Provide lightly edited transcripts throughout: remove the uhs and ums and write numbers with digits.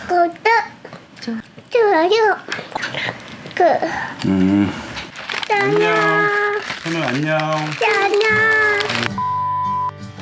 구독, 저, 좋아요. 안녕. 현우 안녕. 안녕.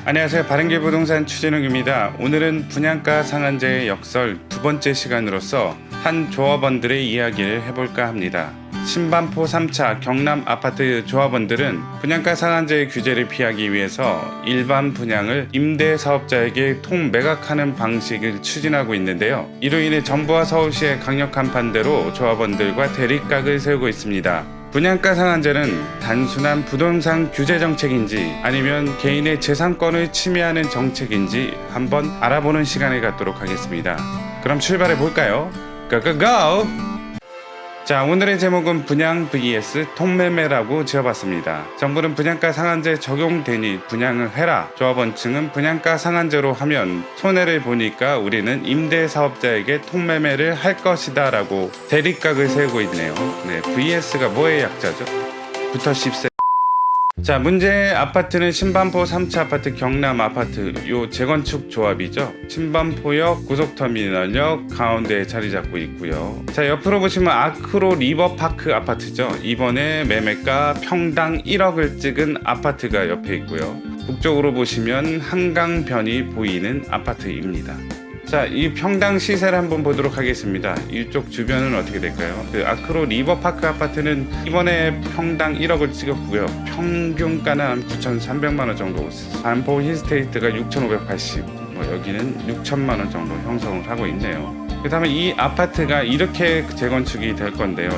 안녕하세요. 바른길 부동산 추진욱입니다. 오늘은 분양가 상한제의 역설 두 번째 시간으로서 한 조합원들의 이야기를 해볼까 합니다. 신반포 3차 경남 아파트 조합원들은 분양가 상한제 규제를 피하기 위해서 일반 분양을 임대 사업자에게 통매각하는 방식을 추진하고 있는데요. 이로 인해 정부와 서울시의 강력한 반대로 조합원들과 대립각을 세우고 있습니다. 분양가 상한제는 단순한 부동산 규제 정책인지 아니면 개인의 재산권을 침해하는 정책인지 한번 알아보는 시간을 갖도록 하겠습니다. 그럼 출발해 볼까요? 고고고! 자, 오늘의 제목은 분양 vs 통매매라고 지어봤습니다. 정부는 분양가 상한제 적용되니 분양을 해라. 조합원 층은 분양가 상한제로 하면 손해를 보니까 우리는 임대사업자에게 통매매를 할 것이다 라고 대립각을 세우고 있네요. 네, vs가 뭐의 약자죠? 부터 10세. 자, 문제의 아파트는 신반포 3차 아파트 경남 아파트 요 재건축 조합이죠. 신반포역 고속터미널역 가운데에 자리 잡고 있고요. 자, 옆으로 보시면 아크로 리버파크 아파트죠. 이번에 매매가 평당 1억을 찍은 아파트가 옆에 있고요. 북쪽으로 보시면 한강변이 보이는 아파트입니다. 자, 이 평당 시세를 한번 보도록 하겠습니다. 이쪽 주변은 어떻게 될까요? 그 아크로 리버파크 아파트는 이번에 평당 1억을 찍었고요. 평균가는 한 9,300만원 정도. 반포 힐스테이트가 6,580, 여기는 6천만원 정도 형성을 하고 있네요. 그 다음에 이 아파트가 이렇게 재건축이 될 건데요.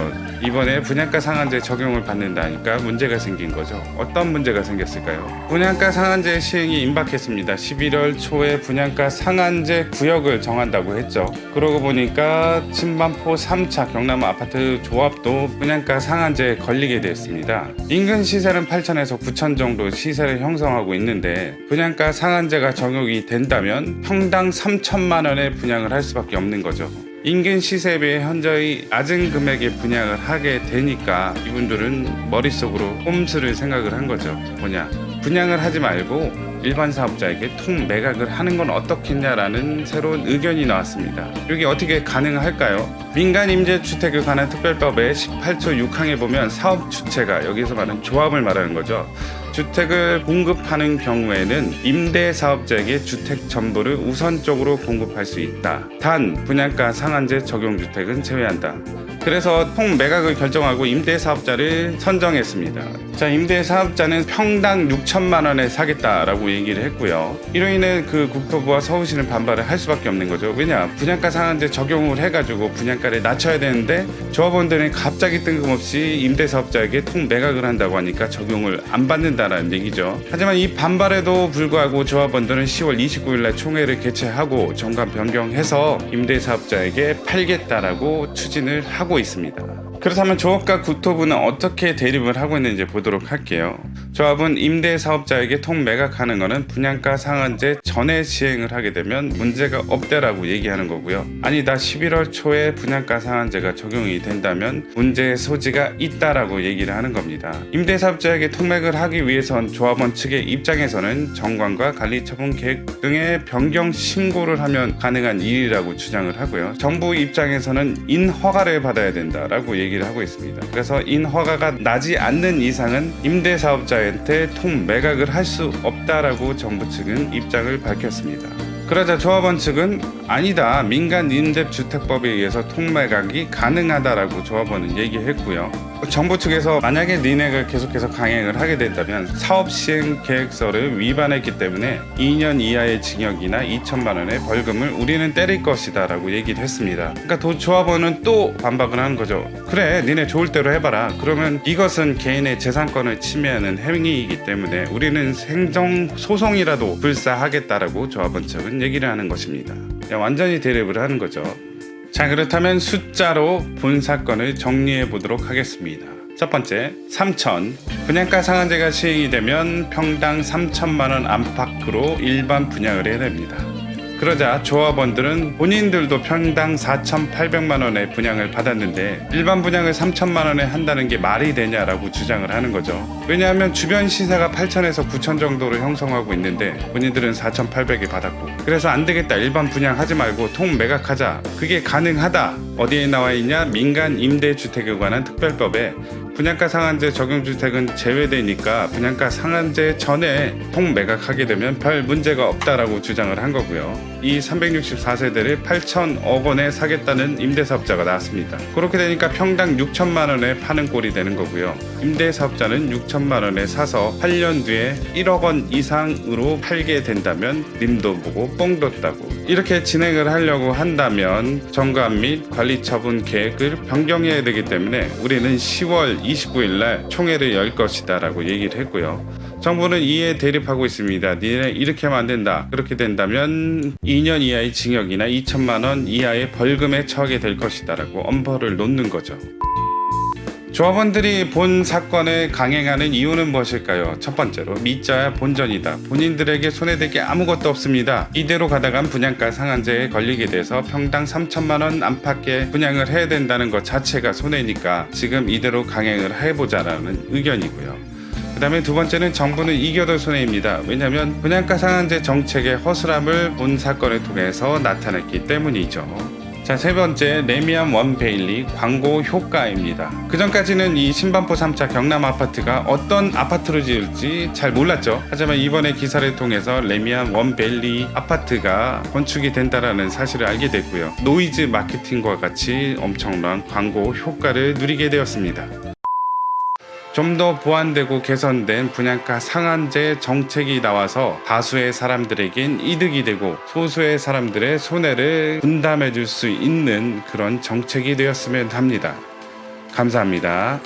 이번에 분양가 상한제 적용을 받는다니까 문제가 생긴 거죠. 어떤 문제가 생겼을까요? 분양가 상한제 시행이 임박했습니다. 11월 초에 분양가 상한제 구역을 정한다고 했죠. 그러고 보니까 신반포 3차 경남 아파트 조합도 분양가 상한제에 걸리게 됐습니다. 인근 시세는 8천에서 9천 정도 시세를 형성하고 있는데 분양가 상한제가 적용이 된다면 평당 3천만 원의 분양을 할 수밖에 없는 거죠. 인근 시세에 비해 현저히 낮은 금액의 분양을 하게 되니까 이분들은 머릿속으로 꼼수를 생각을 한 거죠. 뭐냐, 분양을 하지 말고 일반 사업자에게 통매각을 하는 건 어떻겠냐라는 새로운 의견이 나왔습니다. 이게 어떻게 가능할까요? 민간임대주택에 관한 특별법의 18조 6항에 보면 사업 주체가, 여기서 말하는 조합을 말하는 거죠. 주택을 공급하는 경우에는 임대사업자에게 주택 전부를 우선적으로 공급할 수 있다. 단 분양가 상한제 적용 주택은 제외한다. 그래서 통매각을 결정하고 임대사업자를 선정했습니다. 자, 임대사업자는 평당 6천만 원에 사겠다라고 얘기를 했고요. 이로 인해 그 국토부와 서울시는 반발을 할 수밖에 없는 거죠. 왜냐, 분양가 상한제 적용을 해가지고 분양가를 낮춰야 되는데 조합원들은 갑자기 뜬금없이 임대사업자에게 통매각을 한다고 하니까 적용을 안 받는다라는 얘기죠. 하지만 이 반발에도 불구하고 조합원들은 10월 29일 날 총회를 개최하고 정관 변경해서 임대사업자에게 팔겠다라고 추진을 하고 있습니다. 그렇다면 조합과 국토부는 어떻게 대립을 하고 있는지 보도록 할게요. 조합은 임대사업자에게 통매각하는 것은 분양가 상한제 전에 시행을 하게 되면 문제가 없다라고 얘기하는 거고요. 아니다, 11월 초에 분양가 상한제가 적용이 된다면 문제의 소지가 있다라고 얘기를 하는 겁니다. 임대사업자에게 통매각을 하기 위해선 조합원 측의 입장에서는 정관과 관리처분 계획 등의 변경 신고를 하면 가능한 일이라고 주장을 하고요. 정부 입장에서는 인허가를 받아야 된다라고 얘기를 하고 있습니다. 그래서 인허가가 나지 않는 이상은 임대사업자한테 통매각을 할 수 없다라고 정부 측은 입장을 밝혔습니다. 그러자 조합원 측은 아니다, 민간임대주택법에 의해서 통매각이 가능하다라고 조합원은 얘기했고요. 정부 측에서 만약에 니네가 계속해서 강행을 하게 된다면 사업시행 계획서를 위반했기 때문에 2년 이하의 징역이나 2천만 원의 벌금을 우리는 때릴 것이다 라고 얘기를 했습니다. 그러니까 조합원은 또 반박을 하는 거죠. 그래, 니네 좋을 대로 해봐라. 그러면 이것은 개인의 재산권을 침해하는 행위이기 때문에 우리는 행정소송이라도 불사하겠다라고 조합원 측은 얘기를 하는 것입니다. 완전히 대립을 하는 거죠. 자, 그렇다면 숫자로 본 사건을 정리해 보도록 하겠습니다. 첫 번째, 3천. 분양가 상한제가 시행이 되면 평당 3천만 원 안팎으로 일반 분양을 해야 됩니다. 그러자 조합원들은 본인들도 평당 4,800만 원의 분양을 받았는데 일반 분양을 3천만 원에 한다는 게 말이 되냐라고 주장을 하는 거죠. 왜냐하면 주변 시세가 8천에서 9천 정도로 형성하고 있는데 본인들은 4,800에 받았고, 그래서 안 되겠다, 일반 분양하지 말고 통매각하자. 그게 가능하다. 어디에 나와 있냐? 민간 임대주택에 관한 특별법에 분양가 상한제 적용주택은 제외되니까 분양가 상한제 전에 통매각하게 되면 별 문제가 없다라고 주장을 한 거고요. 이 364세대를 8천억 원에 사겠다는 임대사업자가 나왔습니다. 그렇게 되니까 평당 6천만 원에 파는 꼴이 되는 거고요. 임대사업자는 6천만 원에 사서 8년 뒤에 1억 원 이상으로 팔게 된다면 님도 보고 뽕도 따고, 이렇게 진행을 하려고 한다면 정관 및 관리처분 계획을 변경해야 되기 때문에 우리는 10월 29일 날 총회를 열 것이다 라고 얘기를 했고요. 정부는 이에 대립하고 있습니다. 니네 이렇게 하면 안 된다. 그렇게 된다면 2년 이하의 징역이나 2천만 원 이하의 벌금에 처하게 될 것이다 라고 엄벌을 놓는 거죠. 조합원들이 본 사건을 강행하는 이유는 무엇일까요? 첫 번째로 믿져야 본전이다. 본인들에게 손해될 게 아무것도 없습니다. 이대로 가다간 분양가 상한제에 걸리게 돼서 평당 3천만 원 안팎의 분양을 해야 된다는 것 자체가 손해니까 지금 이대로 강행을 해보자라는 의견이고요. 그 다음에 두 번째는 정부는 이겨도 손해입니다. 왜냐하면 분양가 상한제 정책의 허술함을 본 사건을 통해서 나타냈기 때문이죠. 자, 세 번째, 레미안 원 베일리 광고 효과입니다. 그전까지는 이 신반포 3차 경남 아파트가 어떤 아파트로 지을지 잘 몰랐죠. 하지만 이번에 기사를 통해서 레미안 원 베일리 아파트가 건축이 된다라는 사실을 알게 됐고요. 노이즈 마케팅과 같이 엄청난 광고 효과를 누리게 되었습니다. 좀 더 보완되고 개선된 분양가 상한제 정책이 나와서 다수의 사람들에겐 이득이 되고 소수의 사람들의 손해를 분담해 줄 수 있는 그런 정책이 되었으면 합니다. 감사합니다.